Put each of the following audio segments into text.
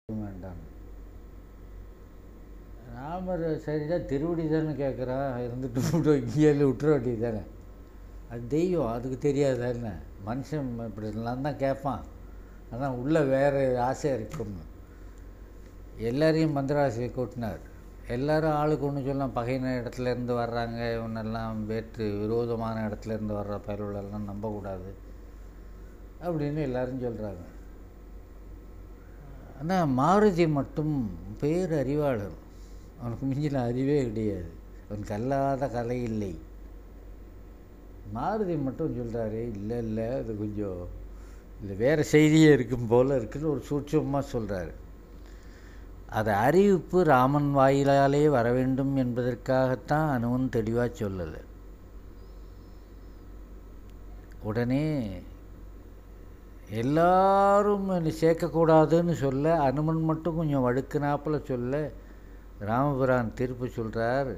வேண்டாம். ராமர் சரிதான் திருவடி தானே கேட்குறான், இருந்துட்டு விட்டு இங்கேயே விட்டுற வேண்டியது தானே. அது தெய்வம், அதுக்கு தெரியாது என்ன. மனுஷன் இப்படிலாம் தான் கேட்பான், ஆனால் உள்ளே வேறு ஆசை இருக்கும்னு. எல்லாரையும் மந்திராசையை கூட்டினார். எல்லோரும் ஆளுக்கு ஒன்று சொல்லலாம். பகையின இடத்துலேருந்து வர்றாங்க, இவனெல்லாம் வேற்று விரோதமான இடத்துலேருந்து வர்ற பயல்களெல்லாம் நம்பக்கூடாது அப்படின்னு எல்லோரும் சொல்கிறாங்க. ஆனால் மாருதி மட்டும் பேர் அறிவாளர், அவனுக்கு மிஞ்சின அறிவே கிடையாது, அவனுக்கு அல்லாத கலை இல்லை. மாருதி மட்டும் சொல்கிறாரு, இல்லை இல்லை அது கொஞ்சம் இல்லை வேறு செய்தியே இருக்கும் போல் இருக்குன்னு ஒரு சூட்சமாக சொல்கிறாரு. அது அறிவிப்பு ராமன் வாயிலாலே வர வேண்டும் என்பதற்காகத்தான் அனுமன் தெளிவாக சொல்லலை. உடனே எல்லாரும் சேர்க்கக்கூடாதுன்னு சொல்ல, அனுமன் மட்டும் கொஞ்சம் வழுக்குனாப்பில் சொல்ல, ராமபிரான் தீர்ப்பு சொல்கிறார்.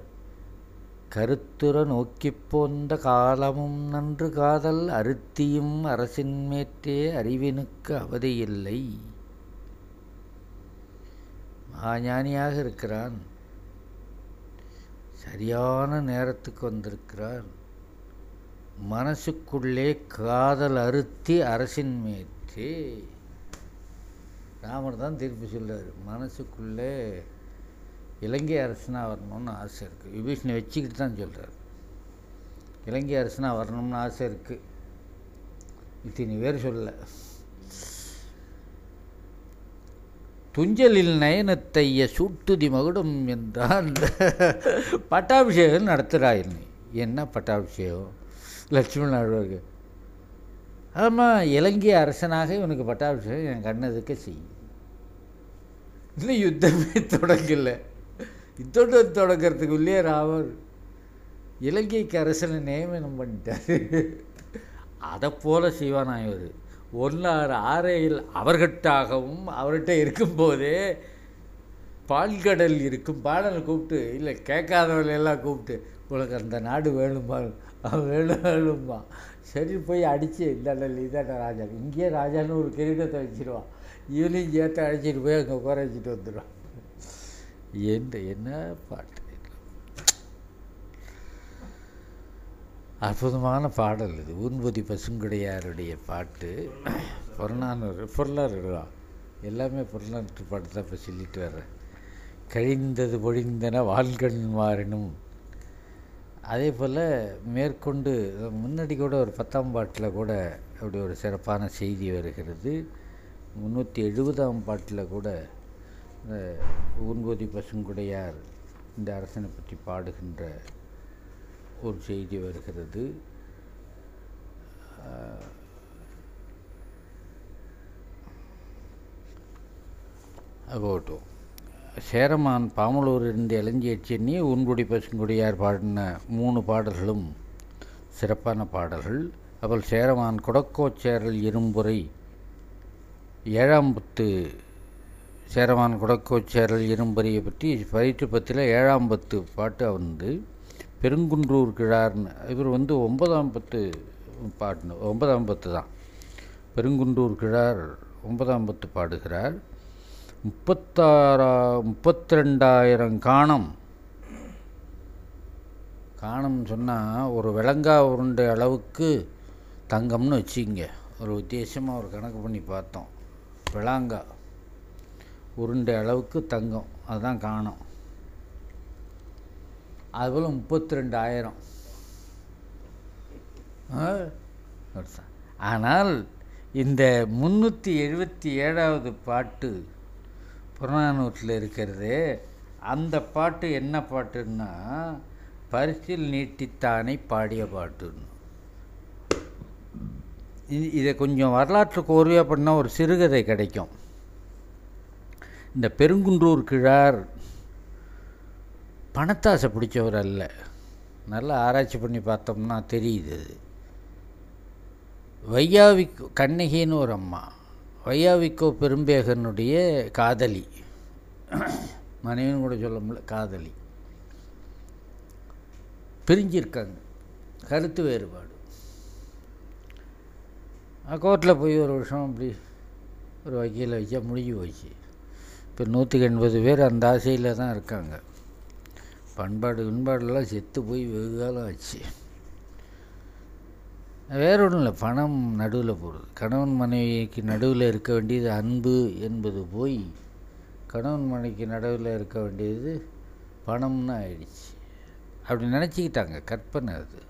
கருத்துற நோக்கி போந்த காலமும் நன்று காதல் அருத்தியும் அரசின் மேற்றே அறிவினுக்கு அவதியில்லை. ஞானியாக இருக்கிறான், சரியான நேரத்துக்கு வந்திருக்கிறான். மனசுக்குள்ளே காதல் அறுத்தி அரசின் மேற்றே. ராமர் தான் தீர்ப்பு சொல்றார். மனசுக்குள்ளே இலங்கை அரசனாக வரணும்னு ஆசை இருக்குது. விபீஷனை வச்சுக்கிட்டு தான் சொல்கிறார். இலங்கை அரசனாக வரணும்னு ஆசை இருக்குது. இத்தனை பேர் சொல்லலை. துஞ்சலில் நயனத்தைய சூட்டுதி மகுடம் என்றால் பட்டாபிஷேகம் நடத்துகிறாய். என்ன பட்டாபிஷேகம்? லட்சுமண ஆழ்வாருக்கு. ஆமாம், இலங்கை அரசனாக இவனுக்கு பட்டாபிஷேகம் என் கண்ணதுக்கு செய்யும். இன்னும் யுத்தமே தொடங்கலை. யுத்தம் தொடங்கிறதுக்குள்ளேயே ராமர் இலங்கைக்கு அரசனை நியமனம் பண்ணிட்டார். அதை போல் செய்வானா இவர். ஒன்றாறு ஆறையில் அவர்கிட்டாகவும் அவர்கிட்ட இருக்கும்போதே பால்கடல் இருக்கும் பாடலை கூப்பிட்டு, இல்லை கேட்காதவர்களெல்லாம் கூப்பிட்டு, உனக்கு அந்த நாடு வேணுமா, வேணுமா, சரி போய் அடித்து இந்தாண்ட இதாண்ட ராஜா, இங்கேயே ராஜான்னு ஒரு கிரீடத்தை வச்சுருவான், இவனையும் சேர்த்து அழைச்சிட்டு போய் அங்கே உட்கார வச்சுட்டு வந்துடுவான். என்ன பாட்டு! அற்புதமான பாடல் இது. ஊன்பதி பசுங்குடையாருடைய பாட்டு. பொருளாதாரம் எல்லாமே பொருளாதார பாட்டு தான் இப்போ சொல்லிட்டு வர்றேன். கழிந்தது பொழிந்தன வால்கண் மாறினும். அதே போல் மேற்கொண்டு முன்னாடி கூட ஒரு 10ஆம் பாட்டில் கூட அப்படி ஒரு சிறப்பான செய்தி வருகிறது. 370ஆம் பாட்டில் கூட இந்த ஊன்பதி பசுங்குடையார் இந்த அரசனை பற்றி பாடுகின்ற ஒரு செய்தி வருகிறது. அகோட்டும் சேரமான் பாமலூரிலிருந்து இளஞ்சியச்சென்னி ஊன்பொடி பசுங்குடியார் பாடின 3 பாடல்களும் சிறப்பான பாடல்கள். அப்போ சேரமான் குடக்கோச்சேரல் இரும்புரை 7ஆம் பத்து, சேரமான் குடக்கோச்சேரல் இரும்புரையை பற்றி பயிற்று பத்தில் 7ஆம் பத்து பாட்டு வந்து பெருங்குன்றூர் கிழார்னு இவர் 9ஆம் பத்து பாட்டு, 9ஆம் பத்து தான். பெருங்குன்றூர் கிழார் 9ஆம் பத்து பாடுகிறார். 32,000 காணம் சொன்னால் ஒரு விலங்கா உருண்டை அளவுக்கு தங்கம்னு வச்சுங்க. ஒரு வித்தியாசமாக ஒரு கணக்கு பண்ணி பார்த்தோம். விளாங்கா உருண்டை அளவுக்கு தங்கம், அதுதான் காணம். அதுபோல் 32,000. ஆனால் இந்த 377வது பாட்டு புறநானூற்றில் இருக்கிறது. அந்த பாட்டு என்ன பாட்டுன்னா பரிசில் நீட்டித்தானை பாடிய பாட்டுன்னு. இதை கொஞ்சம் வரலாற்று கோர்வையாக பண்ணால் ஒரு சிறுகதை கிடைக்கும். இந்த பெருங்குன்றூர் கிழார் பணத்தாசை பிடிச்சவர் அல்ல. நல்லா ஆராய்ச்சி பண்ணி பார்த்தோம்னா தெரியுது. வையாவிக்கோ கண்ணகின்னு ஒரு அம்மா, வையாவிக்கோ பெரும்பேகனுடைய காதலி, மனைவின்னு கூட சொல்ல முடியல, காதலி. பிரிஞ்சிருக்காங்க, கருத்து வேறுபாடு. கோர்ட்டில் போய் ஒரு வருஷம் அப்படி ஒரு வக்கீலை வச்சா முடிஞ்சு போச்சு. இப்போ 180 பேர் அந்த ஆசையில் தான் இருக்காங்க. பண்பாடுலாம் செத்து போய் வெகு காலம் ஆச்சு. வேற ஒன்றும் இல்லை, பணம் நடுவில் போகிறது. கணவன் மனைவிக்கு நடுவில் இருக்க வேண்டியது அன்பு என்பது போய் கணவன் மனைவிக்கு நடுவில் இருக்க வேண்டியது பணம்னு ஆயிடுச்சு. அப்படி நினச்சிக்கிட்டாங்க, கற்பனை அது.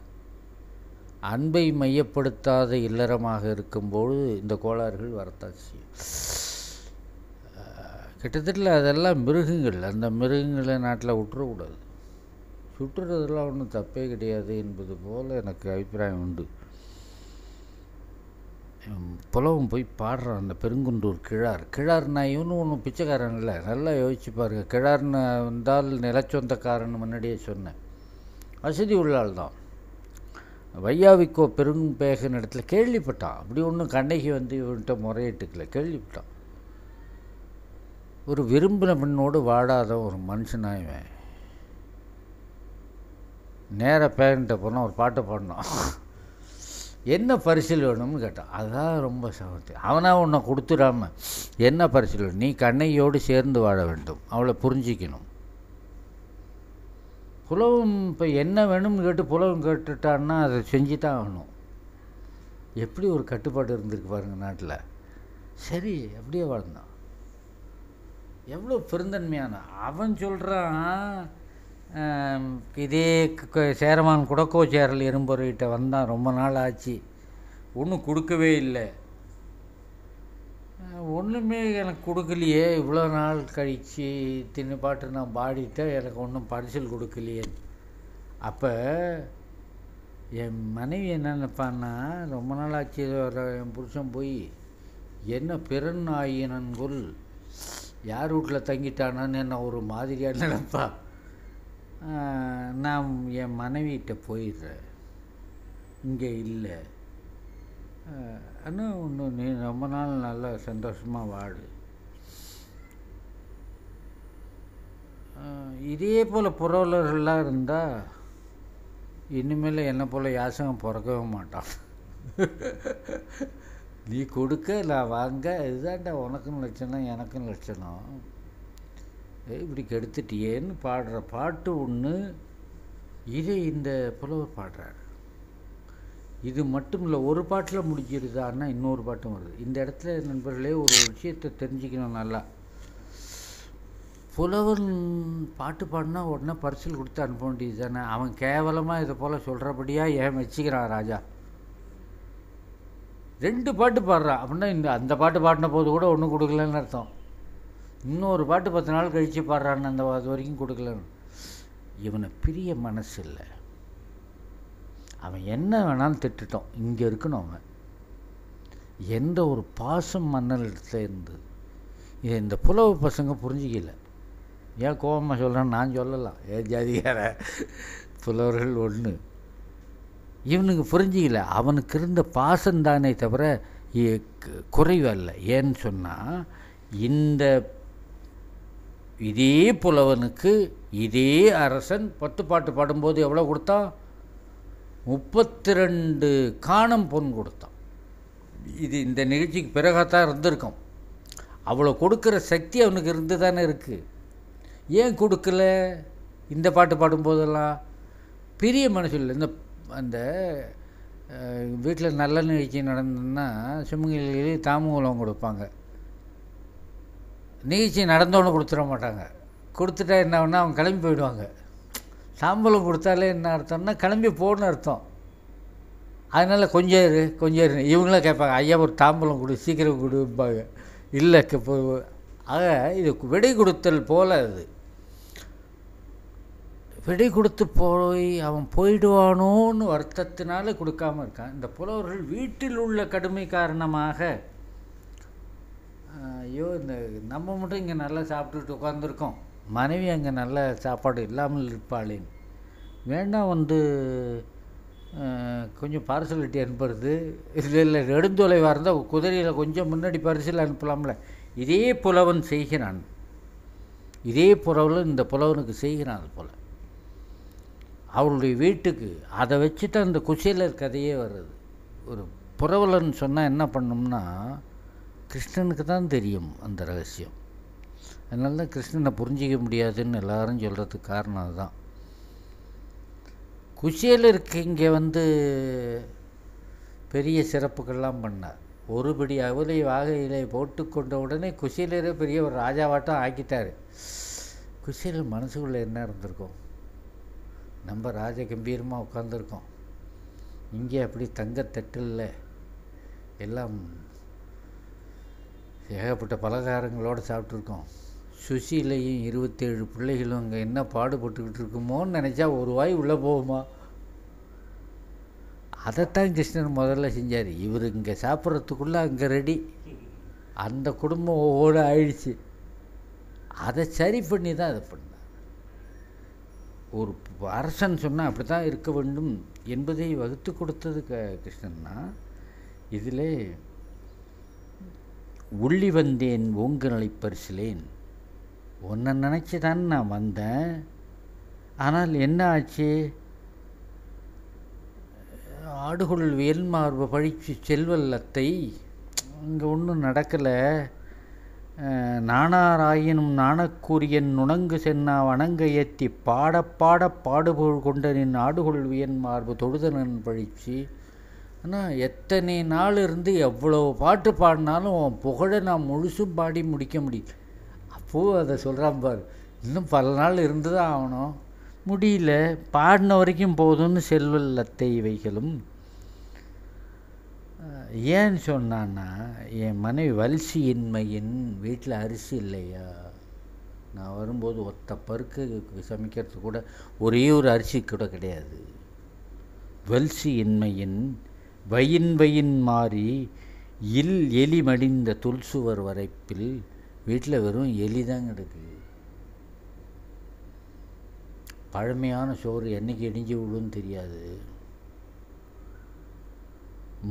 அன்பை மையப்படுத்தாத இல்லறமாக இருக்கும்போது இந்த கோளாறுகள் வரத்தாச்சு. கிட்டத்தட்ட அதெல்லாம் மிருகங்கள். அந்த மிருகங்களை நாட்டில் விட்டுறக்கூடாது. சுட்டுறதெல்லாம் ஒன்றும் தப்பே கிடையாது என்பது போல் எனக்கு அபிப்பிராயம் உண்டு. புலவம் போய் பாடுறான் அந்த பெருங்குன்றூர் கிழார்னா இவனு ஒன்றும் பிச்சைக்காரன் இல்லை. நல்லா யோசிச்சு பாருங்க. கிழார்னு வந்தால் நிலச்சொந்தக்காரன் முன்னாடியே சொன்னேன். வசதி உள்ளாள் தான். வையாவிக்கோ பெரும்பேகன் இடத்துல கேள்விப்பட்டான். அப்படி ஒன்றும் கண்ணகி வந்து இவன்கிட்ட முறையிட்டுக்கல, கேள்விப்பட்டான். ஒரு விரும்பின பெண்ணோடு வாடாத ஒரு மனுஷனாயிவன். நேராக பேரன்ட்ட போனால் ஒரு பாட்டை பாடினான். என்ன பரிசில் வேணும்னு கேட்டான். அதுதான் ரொம்ப சமத்து. அவனாக உன்னை கொடுத்துடாம என்ன பரிசில் வேணும்? நீ கண்ணகியோடு சேர்ந்து வாழ வேண்டும், அவளை புரிஞ்சிக்கணும். புலவம் இப்போ என்ன வேணும்னு கேட்டு புலவம் கேட்டுட்டான்னா அதை செஞ்சு தான் ஆகணும். எப்படி ஒரு கட்டுப்பாடு இருந்திருக்கு பாருங்கள் நாட்டில். சரி, அப்படியே வாழ்ந்தான். எவ்வளோ பெருந்தன்மையான அவன் சொல்கிறான். இதே சேரமான் குடக்கோச்சேரல் எறும்பொருகிட்ட வந்தான், ரொம்ப நாள் ஆச்சு, ஒன்றும் கொடுக்கவே இல்லை. ஒன்றுமே எனக்கு கொடுக்கலையே, இவ்வளோ நாள் கழித்து தின்னு பாட்டு நான் பாடிட்டேன், எனக்கு ஒன்றும் பரிசில் கொடுக்கலையே. அப்போ என் மனைவி என்ன நினைப்பான்னா, ரொம்ப நாள் ஆச்சு என் புருஷன் போய் என்ன பிறன் ஆயினன்குள் யார் வீட்டில் தங்கிட்டானான்னு என்ன ஒரு மாதிரியாக நினைப்பா. நான் என் மனைவிகிட்ட போயிடுறேன், இங்கே இல்லை. ஆனால் ஒன்று, நீ ரொம்ப நாள் நல்லா சந்தோஷமாக வாழு. இதே போல் புரவலர்கள்லாம் இருந்தால் இனிமேல் என்னை போல் யாசகம் பிறக்கவே மாட்டான். நீ கொடுக்க நான் வாங்க, இதுதான்டா உனக்கும் லட்சணம் எனக்கும் லட்சணம். இப்படி கெடுத்துட்டியேன்னு பாடுற பாட்டு ஒன்று. இதை இந்த புலவர் பாடுறார். இது மட்டும் இல்லை, ஒரு பாட்டில் முடிஞ்சிருதான்னா இன்னொரு பாட்டும் வருது. இந்த இடத்துல நண்பர்களே ஒரு விஷயத்தை தெரிஞ்சுக்கணும் நல்லா. புலவன் பாட்டு பாடினா உடனே பரிசில் கொடுத்து அனுப்ப வேண்டியது தானே. அவன் கேவலமாக இதை போல் சொல்கிறபடியாக ஏன் வச்சுக்கிறான் ராஜா. 2 பாட்டு பாடுறான் அப்படின்னா அந்த பாட்டு பாடின போது கூட ஒன்றும் கொடுக்கலன்னு அர்த்தம். இன்னொரு பாட்டு 10 நாள் கழித்து பாடுறான்னு அது வரைக்கும் கொடுக்கலன்னு. இவனை பிரிய மனசு இல்லை. அவன் என்ன வேணாலும் திட்டுட்டோம், இங்கே இருக்கணும். அவன் எந்த ஒரு பாசம் மன்னல் இடத்துல இருந்து இதை இந்த புலவு பசங்க புரிஞ்சிக்கல. ஏன் கோபமாக சொல்கிறான்னு நான் சொல்லலாம், ஏன் ஜாதிகார புலவர்கள் ஒன்று. இவனுக்கு புரிஞ்சிக்கல. அவனுக்கு இருந்த பாசந்தானே தவிர குறைவல்ல. ஏன்னு சொன்னால் இதே புலவனுக்கு இதே அரசன் 10 பாட்டு பாடும்போது எவ்வளோ கொடுத்தான்? 32 காணம் பொன் கொடுத்தான். இது இந்த நிகழ்ச்சிக்கு பிறகாத்தான் இருந்திருக்கும். அவ்வளோ கொடுக்குற சக்தி அவனுக்கு இருந்து தானே இருக்குது. ஏன் கொடுக்கல? இந்த பாட்டு பாடும்போதெல்லாம் பெரிய மனசில் இந்த அந்த வீட்டில் நல்ல நிகழ்ச்சி நடந்ததுன்னா சிம்மங்கிலி தாம்பூலம் கொடுப்பாங்க. நிகழ்ச்சி நடந்தோன்னு கொடுத்துட மாட்டாங்க. கொடுத்துட்டா என்ன ஆகுனா அவங்க கிளம்பி போயிடுவாங்க. தாம்பூலம் கொடுத்தாலே என்ன அர்த்தம்னா கிளம்பி போகணுன்னு அர்த்தம். அதனால் கொஞ்சம் இரு இவங்களாம் கேட்பாங்க, ஐயா ஒரு தாம்பூலம் கொடு, சீக்கிரம் கொடுப்பாங்க. இல்லை ஆக இது விடை கொடுத்தல் போல். அது விடை கொடுத்து போய் அவன் போயிடுவானோன்னு வருத்தத்தினால கொடுக்காமல் இருக்கான். இந்த புலவர்கள் வீட்டில் உள்ள கடுமை காரணமாக, ஐயோ இந்த நம்ம மட்டும் இங்கே நல்லா சாப்பிட்டுட்டு உட்காந்துருக்கோம், மனைவி அங்கே நல்ல சாப்பாடு இல்லாமல் இருப்பாளேன்னு வேண்டாம் கொஞ்சம் பார்சல் கட்டி அனுப்புறது. இல்லை நெடுந்தொலைவாக இருந்தால் குதிரையில் கொஞ்சம் முன்னாடி பரிசில் அனுப்பலாம்ல. இதே புலவன் செய்கிறான். இதே புலவன் இந்த புலவனுக்கு செய்கிறான். அது போல் அவளுடைய வீட்டுக்கு அதை வச்சுட்டு அந்த குசேலர் கதையே வருது. ஒரு புரவலன் சொன்னால் என்ன பண்ணோம்னா, கிருஷ்ணனுக்கு தான் தெரியும் அந்த ரகசியம். அதனால தான் கிருஷ்ணனை புரிஞ்சிக்க முடியாதுன்னு எல்லாரும் சொல்கிறதுக்கு காரணம் அதுதான். குசேலருக்கு இங்கே பெரிய சிறப்புகள்லாம் பண்ணார். ஒருபடி அவலை வாகையிலே போட்டு கொண்ட உடனே குசேலரே பெரிய ஒரு ராஜாவாட்டம் ஆக்கிட்டார். குசேலர் மனசுக்குள்ளே என்ன இருந்திருக்கும்? நம்ம ராஜ கம்பீரமாக உட்காந்துருக்கோம், இங்கே அப்படி தங்கத்தட்டில் எல்லாம் ஏகப்பட்ட பலகாரங்களோடு சாப்பிட்ருக்கோம். சுசிலையும் 27 பிள்ளைகளும் அங்கே என்ன பாடுபட்டுக்கிட்டு இருக்குமோன்னு நினச்சா ஒரு வாய் உள்ளே போகுமா? அதைத்தான் கிருஷ்ணன் முதல்ல செஞ்சார். இவர் இங்கே சாப்பிட்றதுக்குள்ளே அங்கே ரெடி, அந்த குடும்பம் ஒவ்வொரு ஆயிடுச்சு. அதை சரி பண்ணி தான் அதை பண்ணார். ஒரு அரசன் சொன்னால் அப்படி தான் இருக்க வேண்டும் என்பதை வகுத்து கொடுத்தது கிருஷ்ணன்னா. இதில் உள்ளி வந்தேன் ஓங்கு நிலை பரிசிலேன், உன்னை நினச்சி தான் நான் வந்தேன். ஆனால் என்ன ஆச்சு? ஆடுகொள் வேல்மார்பு பழிச்சு செல்வல்லத்தை, இங்கே ஒன்றும் நடக்கலை. நானாராயினும் நாணக்கூரியன் நுணங்கு சென்னா வணங்க ஏற்றி பாடப்பாட பாடுபொருள் கொண்ட நின் ஆடுகொள் வியன்மார்பு தொழுதனன் பழிச்சு. ஆனால் எத்தனை நாள் இருந்து எவ்வளோ பாட்டு பாடினாலும் உன் புகழை நான் முழுசும் பாடி முடிக்க முடியல. அப்போது அதை சொல்கிறான் பார், இன்னும் பல நாள் இருந்து தான் ஆகணும், முடியல, பாடின வரைக்கும் போதும்னு செல்வல்லத்தை இவைகளும். ஏன்னு சொன்னான்னா, என் மனைவி வல்சியின்மையின் வீட்டில் அரிசி இல்லையா, நான் வரும்போது ஒத்த பருக்கு சமைக்கிறதுக்கு கூட ஒரே ஒரு அரிசி கூட கிடையாது. வல்சியின்மையின் வயின் மாறி எலி மடிந்த துல்சுவர் வரைப்பில், வீட்டில் வெறும் எலி தான் கிடக்கு. பழமையான சோறு என்றைக்கு இடிஞ்சு விடுன்னு தெரியாது.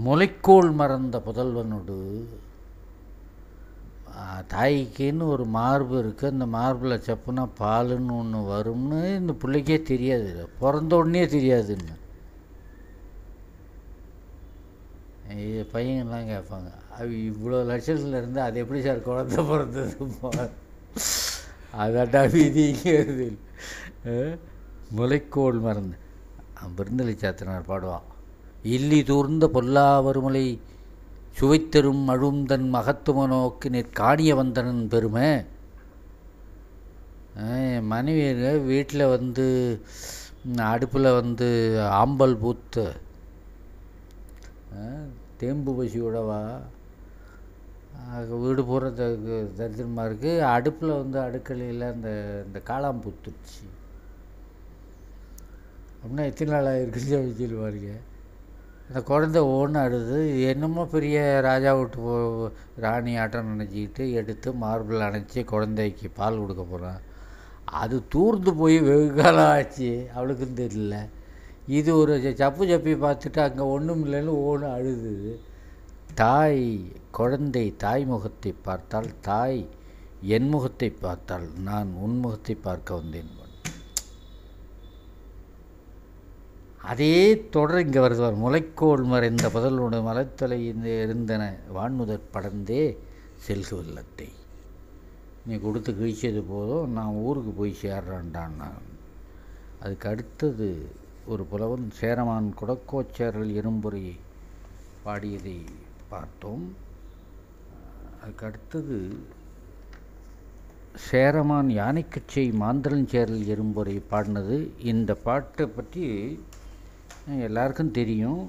முளைக்கோள் மறந்த புதல்வனோடு தாய்க்குன்னு ஒரு மார்பு இருக்குது, அந்த மார்பில் சப்புனா பாலுன்னு ஒன்று வரும்னு இந்த பிள்ளைக்கே தெரியாது, பிறந்த உடனே தெரியாதுன்னு. இது பையங்கள்லாம் கேட்பாங்க, அது இவ்வளோ லட்சத்தில் இருந்து அது எப்படி சார் குழந்தை பிறந்தது? அதாட்டா விதிங்கிறது. முளைக்கோள் மறந்து விருந்தளி சாத்தனார் பாடுவான், இல்லி தூர்ந்த பொல்லா வருமலை சுவைத்தரும் அழுந்தன் மகத்துவ நோக்கு காணிய வந்தனன் பெருமை. மனைவி வீட்டில் அடுப்பில் ஆம்பல் பூத்து தேம்பு பசியோடவா வீடு பூரா தரித்திரமாக இருக்குது. அடுப்பில் அடுக்கலையில் இந்த காளாம் பூத்துடுச்சு அப்படின்னா எத்தனை நாளாக இருக்குன்னு சொல்லுவாருங்க. அந்த குழந்தை ஒன்று அழுது, என்னமோ பெரிய ராஜா விட்டு ராணி ஆட்டம் நினச்சிக்கிட்டு எடுத்து மார்பிள் அணைச்சி குழந்தைக்கு பால் கொடுக்க போகிறான். அது தூர்ந்து போய் வெகு காலம் ஆச்சு, அவளுக்கும் தெரியல. இது ஒரு சப்பி பார்த்துட்டு அங்கே ஒன்றும் இல்லைன்னு ஒன்று அழுது. குழந்தை தாய் முகத்தை பார்த்தால், தாய் என் முகத்தை பார்த்தால், நான் உன் முகத்தை பார்க்க வந்தேன். அதே தொடர் இங்கே வருவார். முளைக்கோள் மறைந்த புதல்வனுடைய மலைத்தலை இருந்தன வான்முதற் படர்ந்தே செல்கு வெள்ளத்தை, நீ கொடுத்து கிழிச்சது போதும், நான் ஊருக்கு போய் சேர்றான்டான் நான். அதுக்கு அடுத்தது ஒரு புலவன் சேரமான் குடக்கோச்சேரல் இரும்புரையை பாடியதை பார்த்தோம். அதுக்கு அடுத்தது சேரமான் யானைக்கச்சை மாந்தரஞ்சேரல் எறும்புரை பாடினது. இந்த பாட்டை பற்றி எல்லாருக்கும் தெரியும்.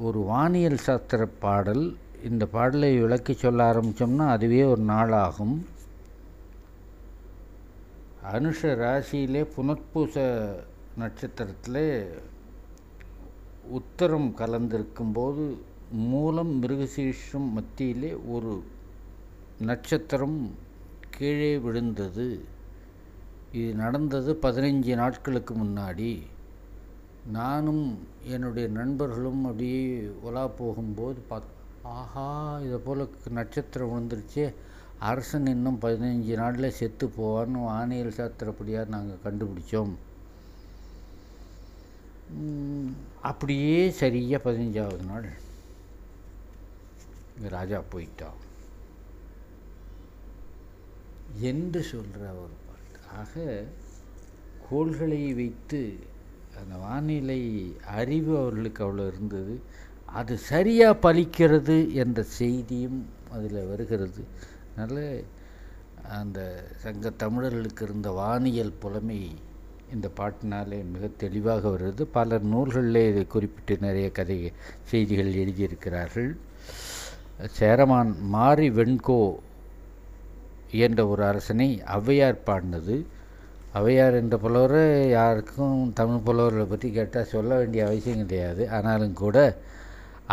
ஒரு வானியல் சாஸ்திர பாடல். இந்த பாடலை விளக்கி சொல்ல ஆரம்பித்தோம்னா அதுவே ஒரு நாள் ஆகும். அனுஷ ராசியிலே புனர்பூச நட்சத்திரத்தில் உத்தரம் கலந்திருக்கும்போது மூலம் மிருகசீஷம் மத்தியிலே ஒரு நட்சத்திரம் கீழே விழுந்தது. இது நடந்தது 15 நாட்களுக்கு முன்னாடி. நானும் என்னுடைய நண்பர்களும் அப்படியே உலா போகும்போது ஆஹா, இதை போல் நட்சத்திரம் விழுந்துருச்சு, அரசன் இன்னும் 15 நாளில் செத்து போவான்னு வானியல் சாஸ்திரப்படியாக நாங்கள் கண்டுபிடிச்சோம். அப்படியே சரியாக 15ஆவது நாள் ராஜா போயிட்டான். என்று சொல்கிற ஒரு பாட்டு. ஆக கோள்களை வைத்து அந்த வானிலை அறிவு அவர்களுக்கு அவ்வளோ இருந்தது. அது சரியாக பலிக்கிறது என்ற செய்தியும் அதில் வருகிறது. அதனால் அந்த சங்க தமிழர்களுக்கு இருந்த வானியல் புலமை இந்த பாட்டினாலே மிக தெளிவாக வருது. பல நூல்களிலே இதை குறிப்பிட்டு நிறைய கதை செய்திகள் எழுதியிருக்கிறார்கள். சேரமான் மாரி வெண்கோ என்ற ஒரு அரசனை ஔவையார் பாடினது. ஔவையார் என்ற புலவரை யாருக்கும் தமிழ் புலவர்களை பற்றி கேட்டால் சொல்ல வேண்டிய அவசியம் கிடையாது. ஆனாலும் கூட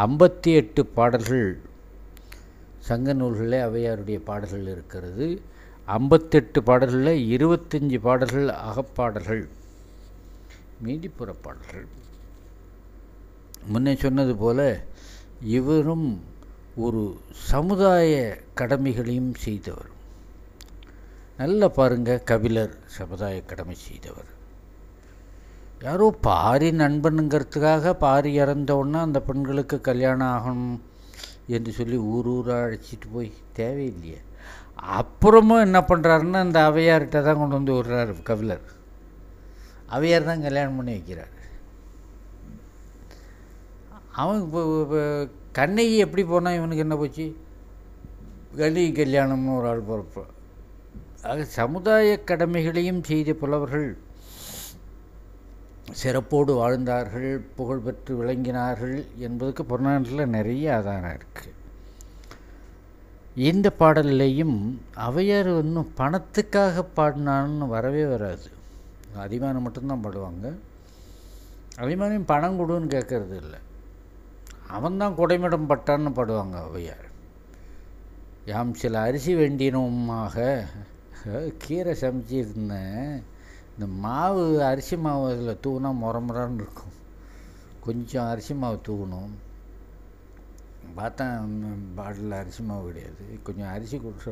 58 பாடல்கள் சங்க நூல்களில் ஔவையாருடைய பாடல்கள் இருக்கிறது. 58 பாடல்களில் 25 பாடல்கள் அகப்பாடல்கள், மீதிப்புற பாடல்கள். முன்னே சொன்னது போல இவரும் ஒரு சமுதாய கடமைகளையும் செய்தவர். நல்லா பாருங்கள், கபிலர் சமுதாய கடமை செய்தவர். யாரோ பாரி நண்பனுங்கிறதுக்காக பாரி இறந்தவுடனே அந்த பெண்களுக்கு கல்யாணம் ஆகணும் என்று சொல்லி ஊராக அழைச்சிட்டு போய் தேவையில்லையே. அப்புறமும் என்ன பண்ணுறாருன்னா இந்த ஔவையார்கிட்ட தான் கொண்டு வந்து விடுறாரு கபிலர். ஔவையார் தான் கல்யாணம் பண்ணி வைக்கிறார். அவன் இப்போ கண்ணகி எப்படி போனால் இவனுக்கு என்ன போச்சு? கண்ணகி கல்யாணம்னு ஒரு ஆள் போகிறப்போ. ஆக சமுதாய கடமைகளையும் செய்த புலவர்கள் சிறப்போடு வாழ்ந்தார்கள், புகழ்பெற்று விளங்கினார்கள் என்பதுக்கு புறநானூற்றில் நிறைய ஆதாரம் இருக்குது. இந்த பாடல்லையும் ஔவையார் இன்னும் பணத்துக்காக பாடினான்னு வரவே வராது. அதிமானம் மட்டும்தான் பாடுவாங்க. அதிமானம் பணம் கொடுன்னு கேட்கறது இல்லை. அவன்தான் குடைமிடம் பட்டான்னு பாடுவாங்க ஔவையார். யாம் சில அரிசி வேண்டினோமாக கீரை சமைச்சிருந்தேன், இந்த மாவு அரிசி மாவு அதில் தூவினா முறமுறான்னு இருக்கும், கொஞ்சம் அரிசி மாவு தூவணும். பார்த்தா பாட்டில் அரிசி மாவு கிடையாது, கொஞ்சம் அரிசி கொடுக்க.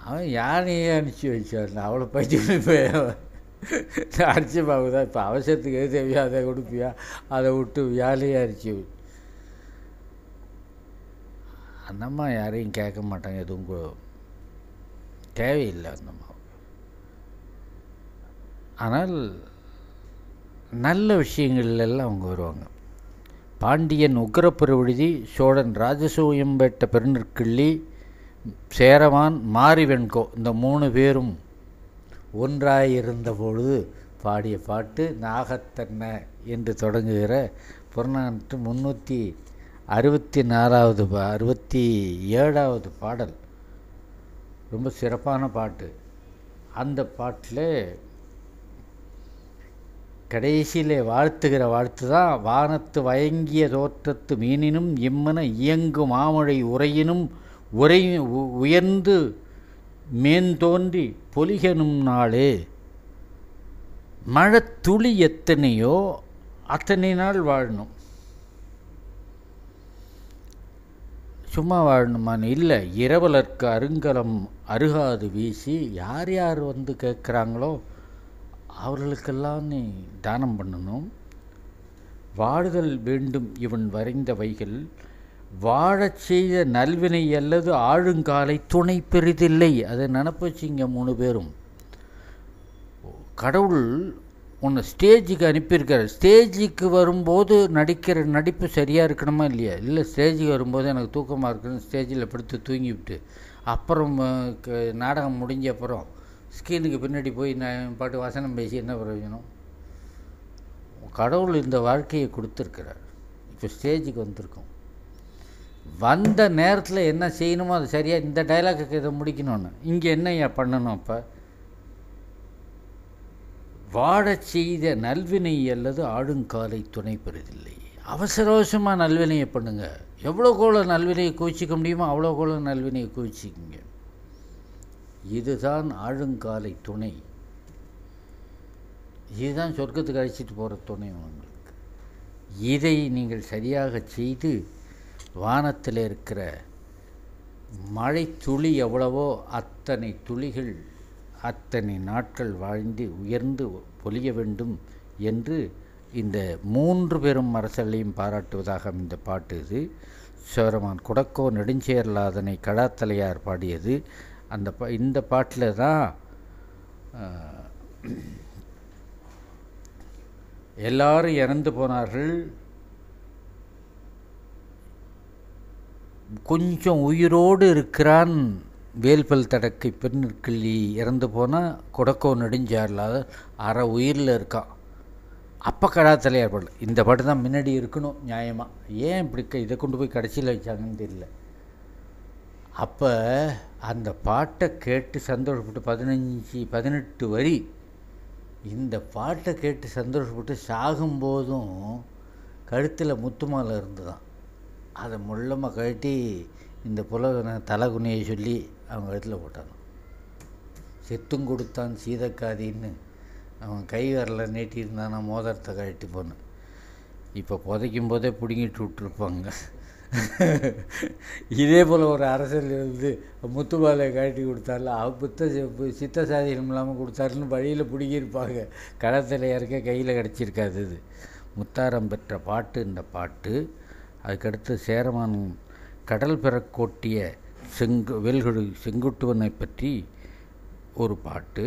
அவன் யானையே அனுப்பிச்சி வச்சான். அவ்வளோ பைத்தியம். இப்போ அரிசி மாவு தான் இப்போ அவசரத்துக்கு எது தேவையோ அதை கொடுப்பியா, அதை விட்டு யானையே அரிசி. அந்த அம்மா யாரையும் கேட்க மாட்டாங்க, எதுவும் தேவையில்லை அந்த அம்மா. ஆனால் நல்ல விஷயங்கள்லாம் அவங்க வருவாங்க. பாண்டியன் உக்கிரப்புற விடுதி, சோழன் ராஜசூயம் பெற்ற பெருநற்கிள்ளி, சேரமான் மாரி வெண்கோ, இந்த 3 பேரும் ஒன்றாயிருந்த பொழுது பாடிய பாட்டு நாகத்தன்ன என்று தொடங்குகிற புறநானூற்று 367வது பாடல். ரொம்ப சிறப்பான பாட்டு. அந்த பாட்டில் கடைசியிலே வாழ்த்துகிற வாழ்த்து தான், வானத்து வயங்கிய தோற்றத்து மீனினும் இம்மன இயங்கு மாமழை உரையினும் உயர்ந்து மேந்தோன்றி பொலிகனும் நாளே, மழை துளி எத்தனையோ அத்தனை நாள் வாழணும். சும்மா வாழணுமான்னு இல்லை, இரவலர்க்கு அருங்கலம் அருகாது வீசி, யார் யார் வந்து கேட்குறாங்களோ அவர்களுக்கெல்லாம் நீ தானம் பண்ணணும். வாழுதல் வேண்டும் இவன் வரைந்த வைகள், வாழச் செய்த நல்வினை அல்லது ஆழுங்காலை துணை பெரிதில்லை. அதை நினப்பு வச்சிங்க 3 பேரும். கடவுள் உன்னை ஸ்டேஜுக்கு அனுப்பியிருக்கார். ஸ்டேஜுக்கு வரும்போது நடிக்கிற நடிப்பு சரியாக இருக்கணுமா இல்லையா? இல்லை, ஸ்டேஜுக்கு வரும்போது எனக்கு தூக்கமாக இருக்குன்னு ஸ்டேஜில் படுத்து தூங்கிவிட்டு அப்புறம் நாடகம் முடிஞ்ச அப்புறம் ஸ்க்ரீனுக்கு பின்னாடி போய் நான் பாட்டு வசனம் பேசி என்ன பிரயோஜனம்? கடவுள் இந்த வாழ்க்கையை கொடுத்துருக்கிறார். இப்போ ஸ்டேஜுக்கு வந்திருக்கோம். வந்த நேரத்தில் என்ன செய்யணுமோ அது சரியாக இந்த டைலாக்கு இதை முடிக்கணும்னு. இங்கே என்ன பண்ணணும்? அப்போ வாழச் செய்த நல்வினை அல்லது ஆழுங்காலை துணை பெறுதில்லை. அவசர அவசரமாக நல்வினையை பண்ணுங்க. எவ்வளோ கோள நல்வினையை குவிச்சிக்க முடியுமோ அவ்வளோ கோள நல்வினையை குவிச்சிக்கிங்க. இதுதான் ஆழுங்காலை துணை. இதுதான் சொர்க்கத்துக்கு அழைச்சிட்டு போகிற துணை உங்களுக்கு. இதை நீங்கள் சரியாக செய்து வானத்தில் இருக்கிற மழை துளி எவ்வளவோ அத்தனை துளிகள் அத்தனை நாட்கள் வாழ்ந்து உயர்ந்து பொலிய வேண்டும் என்று இந்த 3 பெரும் அரசர்களையும் பாராட்டுவதாக இந்த பாட்டு. இது சேரமான் குடக்கோ நெடுஞ்சேரலாதனை கடாத்தலையார் பாடியது. இந்த பாட்டில் தான் எல்லாரும் இறந்து போனார்கள், கொஞ்சம் உயிரோடு இருக்கிறான் வேல்பல் தடக்கை பெண்ணிற்கிள்ளி, இறந்து போனால் கொடக்கோ நெடுஞ்சாரில் அரை உயிரில் இருக்கான். அப்போ கடாத்தலை ஏற்படல. இந்த பாட்டு தான் முன்னாடி இருக்கணும் நியாயமாக. ஏன் இப்படி இதை கொண்டு போய் கடைசியில் வச்சாங்கன்னு தெரியல. அப்போ அந்த பாட்டை கேட்டு சந்தோஷப்பட்டு 18 வரி இந்த பாட்டை கேட்டு சந்தோஷப்பட்டு சாகும்போதும் கழுத்தில் முத்து மாலை இருந்துதான். அதை முள்ளமாக கழட்டி இந்த புலவனை தலைகுனியை சொல்லி அவங்க கழுத்தில் போட்டாங்க. செத்தும் கொடுத்தான் சீதக்காதின்னு அவன் கை வரல நீட்டியிருந்தானா மோதிரத்தை கழட்டி போனேன். இப்போ புதைக்கும் போதே பிடுங்கிட்டு விட்டுருப்பாங்க. இதே போல் ஒரு அரசியல் இருந்து முத்துமாலையை கழட்டி கொடுத்தாருல, சித்த சாதியம் இல்லாமல் கொடுத்தாருன்னு வழியில் பிடுங்கியிருப்பாங்க. களத்தில் இறக்க கையில் கிடச்சிருக்காது. இது முத்தாரம் பெற்ற பாட்டு இந்த பாட்டு. அதுக்கடுத்து சேரமான் கடல் பெறக்கோட்டிய வேல்கொடு செங்குட்டுவனை பற்றி ஒரு பாட்டு.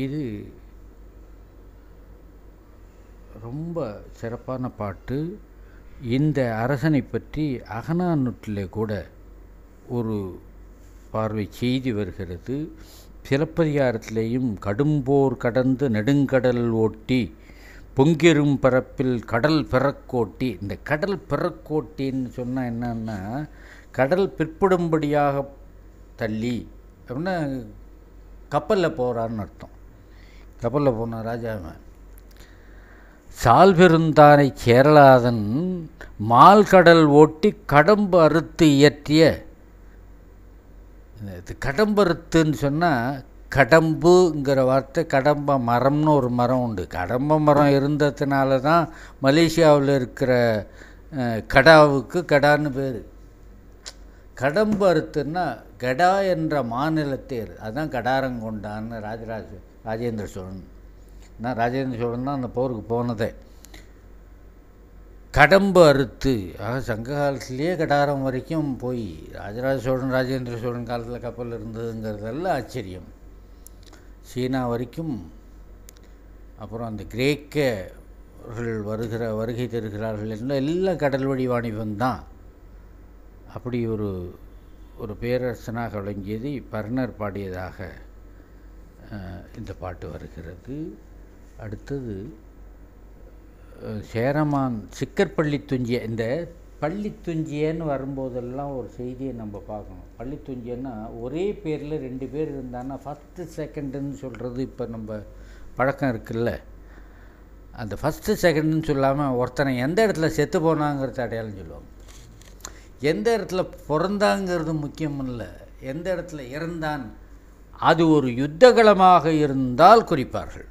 இது ரொம்ப சிறப்பான பாட்டு. இந்த அரசனை பற்றி அகநானூற்றிலே கூட ஒரு பார்வை செய்தி வருகிறது. சிலப்பதிகாரத்திலேயும் கடும்போர் கடந்து நெடுங்கடல் ஓட்டி பொங்கிரும் பரப்பில் கடல் பிறக்கோட்டி. இந்த கடல் பிறக்கோட்டின்னு சொன்னால் என்னன்னா, கடல் பிற்படும்படியாக தள்ளி அப்படின்னா கப்பலில் போகிறான்னு அர்த்தம். கப்பலில் போன ராஜாவன் சால்பெருந்தானை சேரலாதன் மால்கடல் ஓட்டி கடம்பு அறுத்து இயற்றிய. இது கடம்பு அறுத்துன்னு சொன்னால், கடம்புங்கிற வார்த்தை கடம்ப மரம்னு ஒரு மரம் உண்டு. கடம்ப மரம் இருந்ததுனால தான் மலேசியாவில் இருக்கிற கடாவுக்கு கடான்னு பேர். கடம்பு அறுத்துன்னா கடா என்ற மாநிலத்தேர், அதுதான் கடாரங்கொண்டான்னு ராஜேந்திர சோழன். நான் ராஜேந்திர சோழன் தான் அந்த போருக்கு போனதே. கடம்பு அறுத்து, ஆக சங்க காலத்திலேயே கடாரம் வரைக்கும் போய் ராஜராஜ சோழன் ராஜேந்திர சோழன் காலத்தில் கப்பல் இருந்ததுங்கிறதெல்லாம் ஆச்சரியம். சீனா வரைக்கும், அப்புறம் அந்த கிரேக்கர்கள் வருகை தருகிறார்கள் எல்லாம் கடல் வழி வாணிபம்தான். அப்படி ஒரு பேரரசனாக விளங்கியது பர்ணர் பாடியதாக இந்த பாட்டு வருகிறது. அடுத்தது சேரமான் சிக்கற்பள்ளி துஞ்சிய. இந்த பள்ளி துஞ்சியன்னு வரும்போதெல்லாம் ஒரு செய்தியை நம்ம பார்க்கணும். பள்ளி துஞ்சியன்னா ஒரே பேரில் 2 பேர் இருந்தாங்கன்னா ஃபஸ்ட்டு செகண்டுன்னு சொல்கிறது இப்போ நம்ம பழக்கம் இருக்குல்ல. அந்த ஃபஸ்ட்டு செகண்டுன்னு சொல்லாமல் ஒருத்தனை எந்த இடத்துல செத்து போனாங்கிறது அடையாளம் சொல்லுவாங்க. எந்த இடத்துல பிறந்தாங்கிறது முக்கியம் இல்லை, எந்த இடத்துல இறந்தான். அது ஒரு யுத்தகலமாக இருந்தால் குறிப்பார்கள்.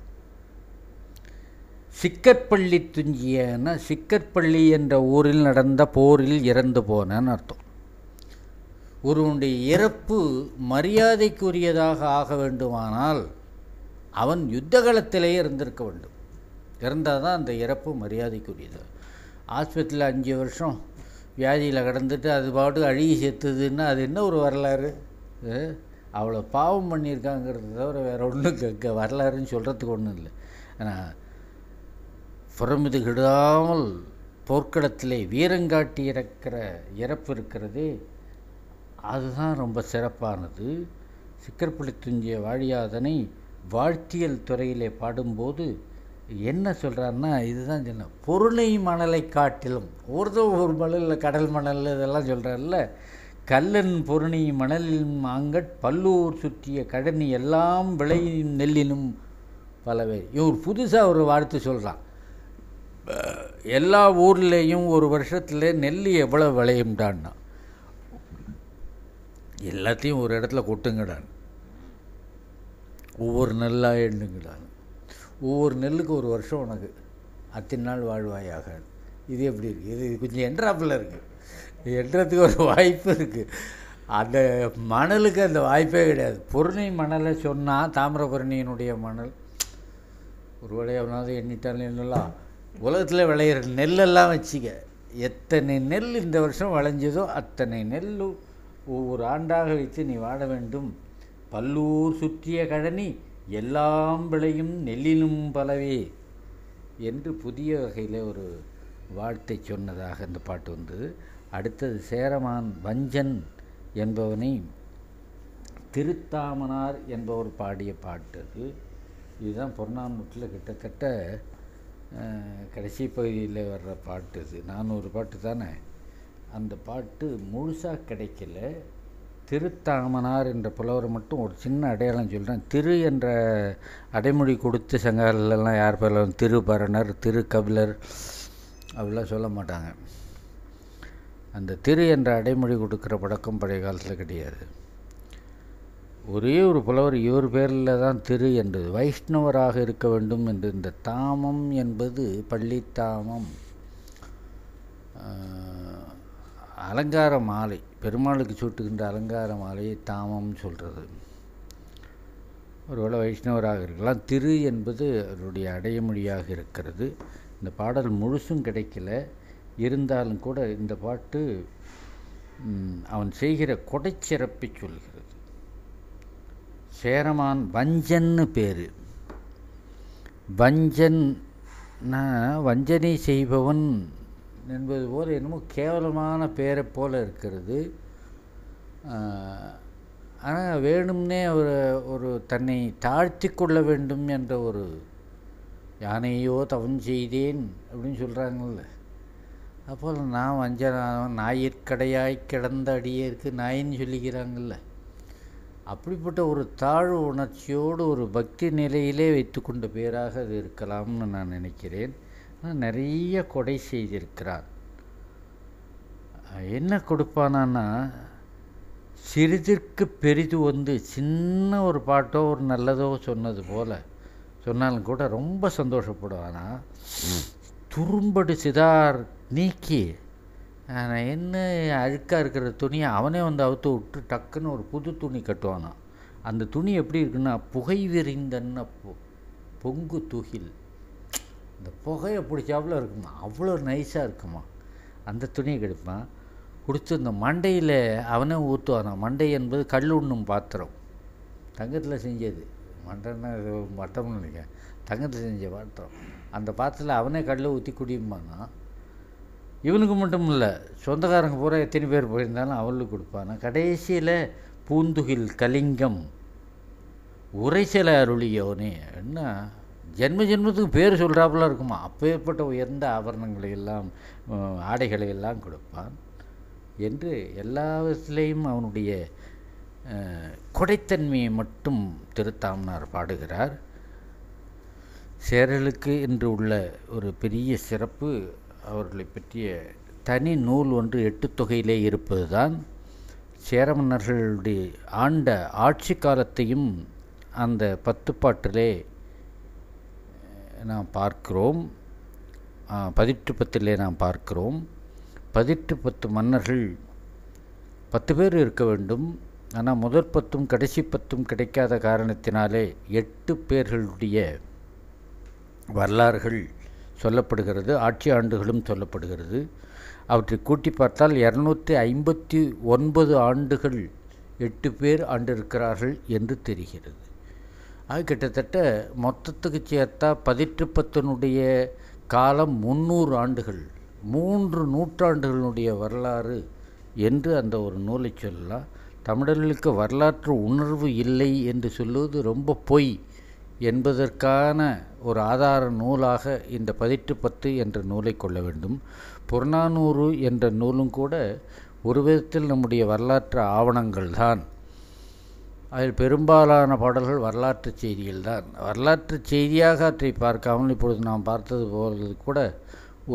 சிக்கற்பள்ளி துஞ்சியன்னா சிக்கற்பள்ளி என்ற ஊரில் நடந்த போரில் இறந்து போனன்னு அர்த்தம். ஒருவனுடைய இறப்பு மரியாதைக்குரியதாக ஆக வேண்டுமானால் அவன் யுத்தகலத்திலேயே இருந்திருக்க வேண்டும். இறந்தால் தான் அந்த இறப்பு மரியாதைக்குரியது. ஆஸ்பத்திரியில் 5 வருஷம் வியாதியில் கிடந்துட்டு அது பாட்டு அழுகி செத்துதுன்னா அது என்ன ஒரு வரலாறு? அவ்வளோ பாவம் பண்ணியிருக்காங்கிறது தவிர வேறு ஒன்றும் வரலாறுன்னு சொல்கிறதுக்கு ஒன்றும் இல்லை. ஆனால் புறமிது கிடாமல் போர்க்களத்திலே வீரங்காட்டி இறக்கிற இறப்பு இருக்கிறதே, அதுதான் ரொம்ப சிறப்பானது. சிக்கற்பள்ளி துஞ்சிய வாழியாதனை வாழ்த்தியல் துறையிலே பாடும்போது என்ன சொல்கிறாருன்னா, இதுதான் சொன்ன பொருளை மணலை காட்டிலும் ஒரு மணலில் கடல் மணல் இதெல்லாம் சொல்கிறார்ல. கல்லன் பொருணி மணலில் மாங்கட் பல்லூர் சுற்றிய கடனி எல்லாம் விளை நெல்லினும் பலவே. இவர் புதுசாக ஒரு வார்த்தை சொல்கிறான். எல்லா ஊர்லேயும் ஒரு வருஷத்தில் நெல் எவ்வளோ விளையும்டான்னா, எல்லாத்தையும் ஒரு இடத்துல கொட்டுங்கடான், ஒவ்வொரு நெல்லாக எண்ணுங்கடான், ஒவ்வொரு நெல்லுக்கு ஒரு வருஷம் உனக்கு அத்தனை நாள் வாழ்வாயாக. இது எப்படி இருக்குது? இது கொஞ்சம் என்ட்ராப்பில் இருக்குது. எண்றதுக்கு ஒரு வாய்ப்பு இருக்குது. அந்த மணலுக்கு அந்த வாய்ப்பே கிடையாது. பொருணை மணலை சொன்னால் தாமிரபரணியினுடைய மணல் ஒரு விளையாவது எண்ணிட்டாலும் என்னெல்லாம் உலகத்தில் விளையிற நெல்லெல்லாம் வச்சுக்க, எத்தனை நெல் இந்த வருஷம் விளைஞ்சதோ அத்தனை நெல் ஒவ்வொரு ஆண்டாக வைத்து நீ வாழ வேண்டும். பல்லூர் சுற்றிய கழனி எல்லாம் விளையும் நெல்லினும் பலவே என்று புதிய வகையில் ஒரு வாழ்த்தை சொன்னதாக இந்த பாட்டு வந்தது. அடுத்தது சேரமான் வஞ்சன் என்பவனை திருத்தாமனார் என்பவர் பாடிய பாட்டு அது. இதுதான் புறநானூற்றில் கிட்டத்தட்ட கடைசி பகுதியில் வர்ற பாட்டு. இது 400 பாட்டு தானே. அந்த பாட்டு முழுசாக கிடைக்கல. திருத்தாமனார் என்ற புலவரை மட்டும் ஒரு சின்ன அடையாளம் சொல்கிறேன். திரு என்ற அடைமொழி கொடுத்து சங்ககாலெல்லாம் யார் பேரும் திருபரணர் திருக்கபிலர் அப்படிலாம் சொல்ல மாட்டாங்க. அந்த திரு என்ற அடைமொழி கொடுக்குற பழக்கம் பழைய காலத்தில் கிடையாது. ஒரே ஒரு புலவர் இவர் பேரில் தான் திரு என்றது. வைஷ்ணவராக இருக்க வேண்டும் என்று. இந்த தாமம் என்பது பள்ளித்தாமம், அலங்கார மாலை, பெருமாளுக்கு சூட்டுகின்ற அலங்கார மாலையை தாமம்னு சொல்கிறது. ஒருவேளை வைஷ்ணவராக இருக்கலாம். திரு என்பது அவருடைய அடைமொழியாக இருக்கிறது. இந்த பாடல் முழுசும் கிடைக்கல. இருந்தாலும் கூட இந்த பாட்டு அவன் செய்கிற கொடைச்சிறப்பை சொல்கிறது. சேரமான் வஞ்சன்னு பேர். வஞ்சன்னா வஞ்சனை செய்பவன் என்பது போல் என்னமோ கேவலமான பேரை போல் இருக்கிறது. ஆனால் வேணும்னே ஒரு தன்னை தாழ்த்தி கொள்ள வேண்டும் என்ற ஒரு யானையோ தவம் செய்தேன் அப்படின்னு சொல்கிறாங்கல்ல. அப்போது நான் வஞ்சனானவன் நாயிற்கடையாய் கிடந்த அடியேற்கு நாயின்னு சொல்லிக்கிறாங்கல்ல. அப்படிப்பட்ட ஒரு தாழ்வு உணர்ச்சியோடு ஒரு பக்தி நிலையிலே வைத்து கொண்ட பேராக அது இருக்கலாம்னு நான் நினைக்கிறேன். நிறைய கொடை செய்திருக்கிறான். என்ன கொடுப்பானான்னா, சிறிதிற்கு பெரிது வந்து சின்ன ஒரு பாட்டோ ஒரு நல்லதோ சொன்னது போல் சொன்னாலும் கூட ரொம்ப சந்தோஷப்படுவானா. துரும்படு சிதார் நீக்கி என்ன அழுக்காக இருக்கிற துணியை அவனே வந்து அவுத்து விட்டு டக்குன்னு ஒரு புது துணி கட்டுவானா. அந்த துணி எப்படி இருக்குன்னா புகை விரிந்தன்னு பொங்கு துகில், இந்த புகையை பிடிச்சாப்புல இருக்குமா, அவ்வளோ நைஸாக இருக்குமா. அந்த துணியை கெடுப்பான். கொடுத்து இந்த மண்டையில் அவனே ஊற்றுவானா. மண்டை என்பது கல் உண்ணும் பாத்திரம், தங்கத்தில் செஞ்சது. மண்டைன்னா மட்டம்னு நினைக்கிறேன், தங்கத்தில் செஞ்ச பாத்திரம். அந்த பாத்திரத்தில் அவனே கல்லை ஊற்றி குடியும்பானா. இவனுக்கு மட்டும் இல்லை, சொந்தக்காரங்க பூரா எத்தனை பேர் போயிருந்தாலும் அவளுக்கு கொடுப்பானா. கடைசியில் பூந்துகில் கலிங்கம் உரைசல அருளியோனே, என்ன ஜென்மத்துக்கு பேர் சொல்கிறாப்புலாம் இருக்குமா. அப்பேற்பட்ட உயர்ந்த ஆபரணங்களை எல்லாம் ஆடைகளை எல்லாம் கொடுப்பான் என்று எல்லா விதத்திலையும் அவனுடைய கொடைத்தன்மையை மட்டும் திருத்தாமனார் பாடுகிறார். சேரலுக்கு என்று உள்ள ஒரு பெரிய சிறப்பு அவர்களை பற்றிய தனி நூல் ஒன்று 8 தொகையிலே இருப்பது தான். சேர மன்னர்களுடைய ஆண்ட ஆட்சி காலத்தையும் அந்த 10 பாட்டிலே நாம் பார்க்கிறோம். 18 நாம் பார்க்கிறோம். 18 மன்னர்கள் 10 பேர் இருக்க வேண்டும். ஆனால் முதல் 10ம் கடைசி 10ம் கிடைக்காத காரணத்தினாலே 8 பேர்களுடைய வரலாறுகள் சொல்லப்படுகிறது. ஆட்சி ஆண்டுகளும் சொல்லப்படுகிறது. அவற்றை கூட்டி பார்த்தால் 259 ஆண்டுகள் 8 பேர் ஆண்டிருக்கிறார்கள் என்று தெரிகிறது. அது கிட்டத்தட்ட மொத்தத்துக்கு சேர்த்தா 18 காலம் 300 ஆண்டுகள், 3 நூற்றாண்டுகளுடைய வரலாறு என்று அந்த ஒரு நூலை சொல்லலாம். தமிழர்களுக்கு வரலாற்று உணர்வு இல்லை என்று சொல்லுவது ரொம்ப பொய் என்பதற்கான ஒரு ஆதார நூலாக இந்த 18 என்ற நூலை கொள்ள வேண்டும். புறநானூறு என்ற நூலும் கூட ஒரு விதத்தில் நம்முடைய வரலாற்று ஆவணங்கள் தான். அதில் பெரும்பாலான பாடல்கள் வரலாற்று செய்திகள் தான். வரலாற்று செய்தியாக அவற்றை பார்க்காமல் இப்பொழுது நாம் பார்த்தது போல கூட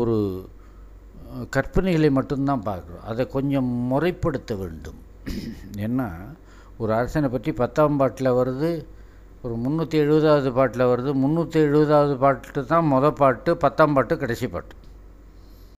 ஒரு கற்பனைகளை மட்டும்தான் பார்க்குறோம். அதை கொஞ்சம் முறைப்படுத்த வேண்டும். ஏன்னா ஒரு அரசனை பற்றி 10ஆம் பாட்டில் வருது, ஒரு 370வது பாட்டில் வருது. 370வது பாட்டு தான் மொதல் பாட்டு, 10ஆம் பாட்டு கடைசி பாட்டு.